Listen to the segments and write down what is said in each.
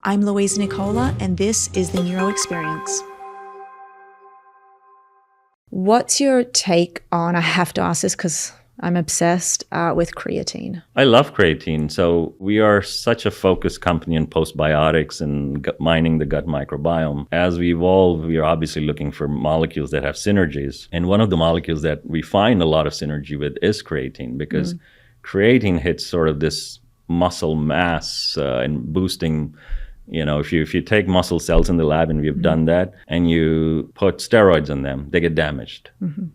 I'm Louise Nicola, and this is the Neuro Experience. What's your take on, I have to ask this because I'm obsessed with creatine? I love creatine. So we are such a focused company in postbiotics and mining the gut microbiome. As we evolve, we are obviously looking for molecules that have synergies. And one of the molecules that we find a lot of synergy with is creatine, because creatine hits sort of this muscle mass and boosting. You know, if you take muscle cells in the lab, and we've done that, and you put steroids on them, they get damaged,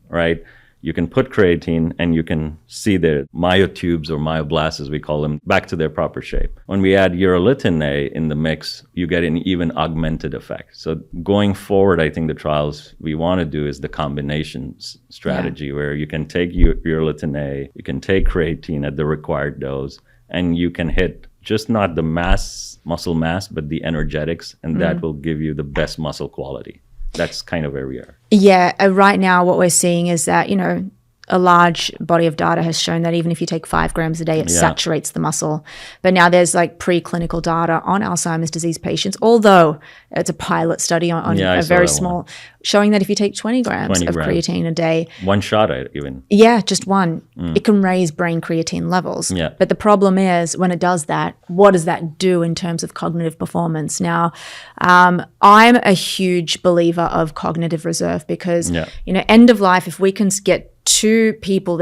right? You can put creatine and you can see the myotubes or myoblasts, as we call them, back to their proper shape. When we add Urolithin A in the mix, you get an even augmented effect. So going forward, I think the trials we want to do is the combination strategy, where you can take Urolithin A, you can take creatine at the required dose, and you can hit just not the muscle mass, but the energetics, and that will give you the best muscle quality. That's kind of where we are. Yeah, right now what we're seeing is that, you know, a large body of data has shown that even if you take 5 grams a day, it saturates the muscle. But now there's like preclinical data on Alzheimer's disease patients, although it's a pilot study on a very small, showing that if you take 20 grams of creatine a day. One shot even. Yeah, just one. It can raise brain creatine levels. Yeah. But the problem is when it does that, what does that do in terms of cognitive performance? Now, I'm a huge believer of cognitive reserve because, you know, end of life, if we can get 2 people,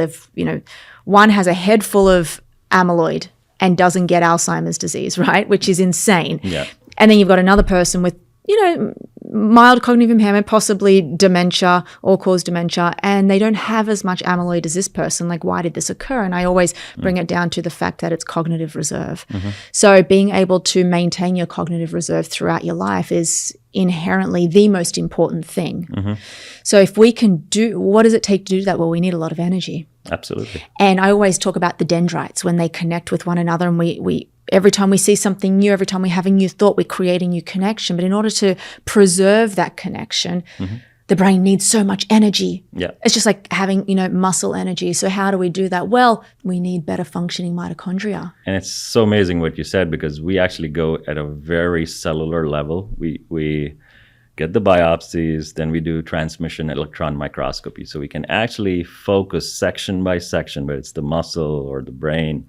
one has a head full of amyloid and doesn't get Alzheimer's disease, right? Which is insane. Yeah. And then you've got another person with, you know, mild cognitive impairment, possibly dementia or cause dementia, and they don't have as much amyloid as this person. Like, why did this occur? And I always bring it down to the fact that it's cognitive reserve. So being able to maintain your cognitive reserve throughout your life is inherently the most important thing. So if we can what does it take to do that? Well, we need a lot of energy. Absolutely. And I always talk about the dendrites when they connect with one another, and we every time we see something new, every time we have a new thought, we create a new connection. But in order to preserve that connection, the brain needs so much energy. Yeah. It's just like having, you know, muscle energy. So how do we do that? Well, we need better functioning mitochondria. And it's so amazing what you said, because we actually go at a very cellular level. We get the biopsies, then we do transmission electron microscopy. So we can actually focus section by section, but it's the muscle or the brain.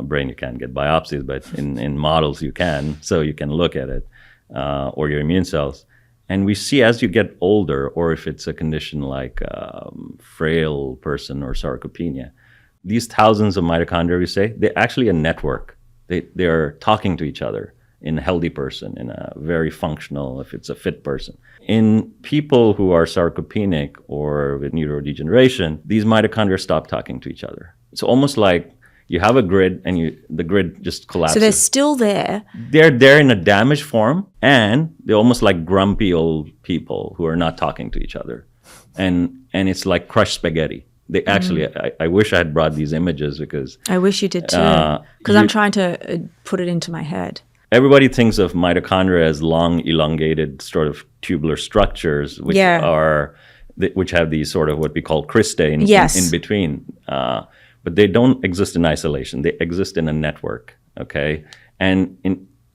Brain, you can't get biopsies, but in models you can. So you can look at it, or your immune cells. And we see as you get older, or if it's a condition like frail person or sarcopenia, these thousands of mitochondria, we say, they're actually a network. They're talking to each other in a healthy person, in a very functional, if it's a fit person. In people who are sarcopenic or with neurodegeneration, these mitochondria stop talking to each other. It's almost like you have a grid and the grid just collapses. So they're still there. They're there in a damaged form, and they're almost like grumpy old people who are not talking to each other. And it's like crushed spaghetti. They actually, I wish I had brought these images, because I wish you did too, because I'm trying to put it into my head. Everybody thinks of mitochondria as long, elongated sort of tubular structures, which have these sort of what we call cristae in between. But they don't exist in isolation. They exist in a network, okay? And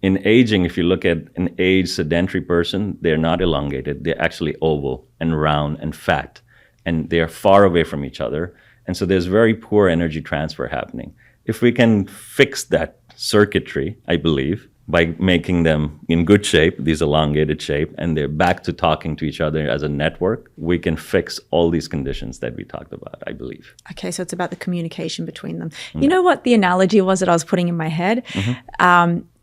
in aging, if you look at an aged sedentary person, they're not elongated. They're actually oval and round and fat, and they're far away from each other. And so there's very poor energy transfer happening. If we can fix that circuitry, I believe, by making them in good shape, these elongated shape, and they're back to talking to each other as a network, we can fix all these conditions that we talked about, I believe. Okay, so it's about the communication between them. You know what the analogy was that I was putting in my head?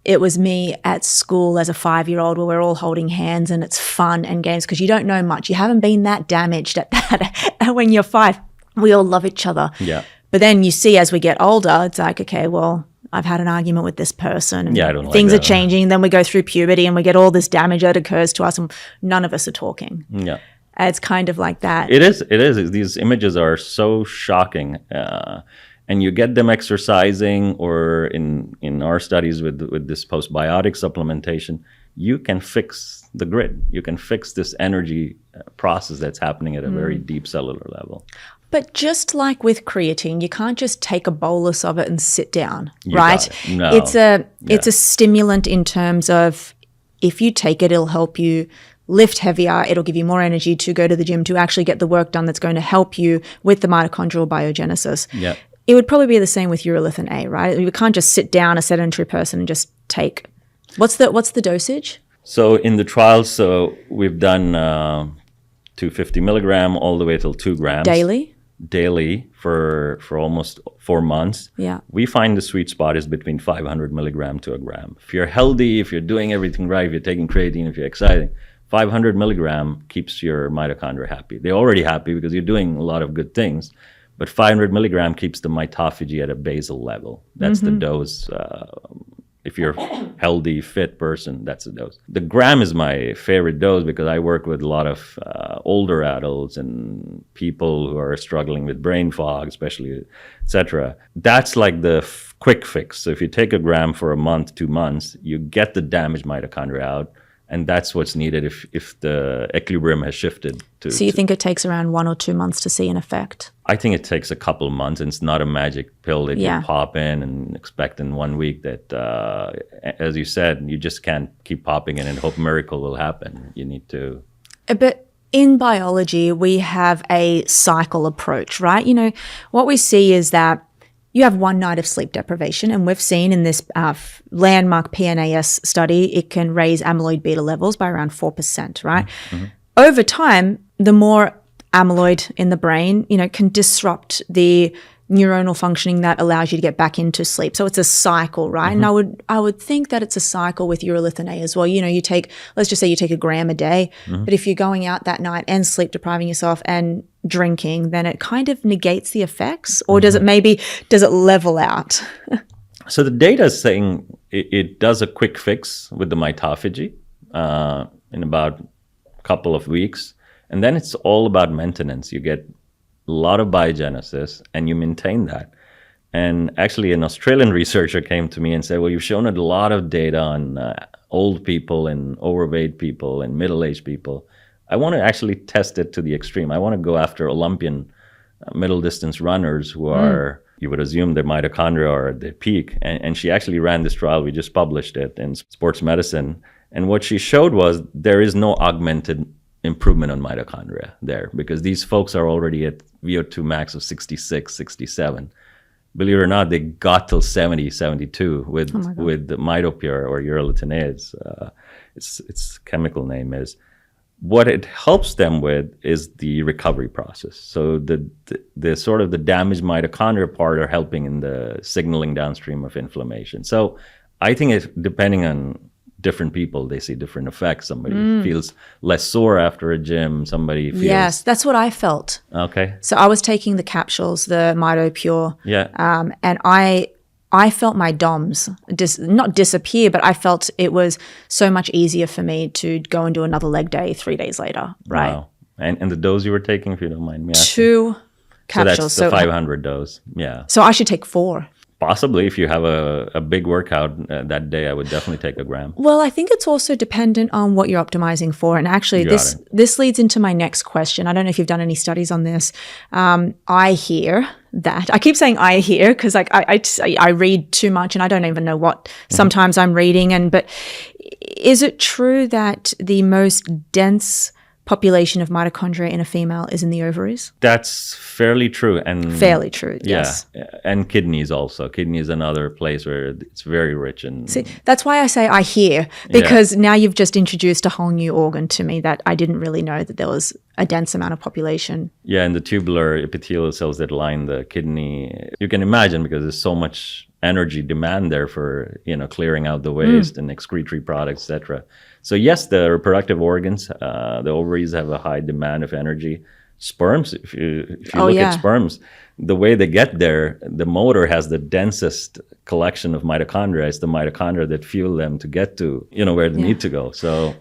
It was me at school as a 5-year-old where we're all holding hands and it's fun and games because you don't know much. You haven't been that damaged at that. And when you're 5, we all love each other. Yeah. But then you see as we get older, it's like, okay, well, I've had an argument with this person and I don't like things that. are changing. Then we go through puberty and we get all this damage that occurs to us and none of us are talking. Yeah. It's kind of like that. It is. These images are so shocking. And you get them exercising, or in our studies with this postbiotic supplementation, you can fix the grid. You can fix this energy process that's happening at a very deep cellular level. But just like with creatine, you can't just take a bolus of it and sit down, You right? got it. No. It's a stimulant in terms of if you take it, it'll help you lift heavier, it'll give you more energy to go to the gym to actually get the work done that's going to help you with the mitochondrial biogenesis. Yeah. It would probably be the same with Urolithin A, right? You can't just sit down, a sedentary person, and just take. What's the dosage? So in the trials, so we've done 250 milligram all the way till 2 grams. Daily for almost 4 months. Yeah. We find the sweet spot is between 500 milligram to a gram. If you're healthy, if you're doing everything right, if you're taking creatine, if you're exciting, 500 milligram keeps your mitochondria happy. They're already happy because you're doing a lot of good things, but 500 milligram keeps the mitophagy at a basal level. That's the dose. If you're a healthy, fit person, that's the dose. The gram is my favorite dose because I work with a lot of older adults and people who are struggling with brain fog, especially, etc. That's like the quick fix. So if you take a gram for a month, 2 months, you get the damaged mitochondria out. And that's what's needed if the equilibrium has shifted. So you think it takes around 1 or 2 months to see an effect? I think it takes a couple of months. And it's not a magic pill that you pop in and expect in 1 week that, as you said, you just can't keep popping in and hope a miracle will happen. You need to... But in biology, we have a cycle approach, right? You know, what we see is that you have 1 night of sleep deprivation, and we've seen in this landmark PNAS study, it can raise amyloid beta levels by around 4%, right? Mm-hmm. Over time, the more amyloid in the brain, you know, can disrupt the neuronal functioning that allows you to get back into sleep. So it's a cycle, right? And I would think that it's a cycle with Urolithin A as well. You know, let's just say you take a gram a day, but if you're going out that night and sleep depriving yourself and drinking, then it kind of negates the effects, or does it level out? So the data is saying it does a quick fix with the mitophagy in about a couple of weeks. And then it's all about maintenance. You get a lot of biogenesis and you maintain that. And actually an Australian researcher came to me and said, well, you've shown a lot of data on old people and overweight people and middle-aged people. I want to actually test it to the extreme. I want to go after Olympian middle distance runners who are, you would assume their mitochondria are at their peak. And she actually ran this trial. We just published it in Sports Medicine. And what she showed was there is no augmented improvement on mitochondria there because these folks are already at VO2 max of 66, 67. Believe it or not, they got till 70, 72 with the Mitopure or Urolithin A. Its chemical name is. What it helps them with is the recovery process. So the sort of the damaged mitochondria part are helping in the signaling downstream of inflammation. So I think it's depending on different people, they see different effects. Somebody feels less sore after a gym. Somebody feels... Yes, that's what I felt. Okay. So I was taking the capsules, the Mitopure. Yeah. And I felt my DOMs not disappear, but I felt it was so much easier for me to go and do another leg day 3 days later, right? Wow. And the dose you were taking, if you don't mind me asking? 2 capsules. So that's the 500 dose, yeah. So I should take 4. Possibly, if you have a big workout that day, I would definitely take a gram. Well, I think it's also dependent on what you're optimizing for. And actually, this leads into my next question. I don't know if you've done any studies on this. I hear that. I keep saying I hear because like I read too much and I don't even know what sometimes I'm reading. But is it true that the most dense population of mitochondria in a female is in the ovaries? That's fairly true. Fairly true, yes. Yeah, and kidneys also. Kidney is another place where it's very rich. And see, that's why I say I hear, because now you've just introduced a whole new organ to me that I didn't really know that there was a dense amount of population. Yeah, and the tubular epithelial cells that line the kidney, you can imagine because there's so much energy demand there for, clearing out the waste and excretory products, etc. So yes, the reproductive organs, the ovaries have a high demand of energy. Sperms, if you look at sperms, the way they get there, the motor has the densest collection of mitochondria. It's the mitochondria that fuel them to get to, where they need to go. So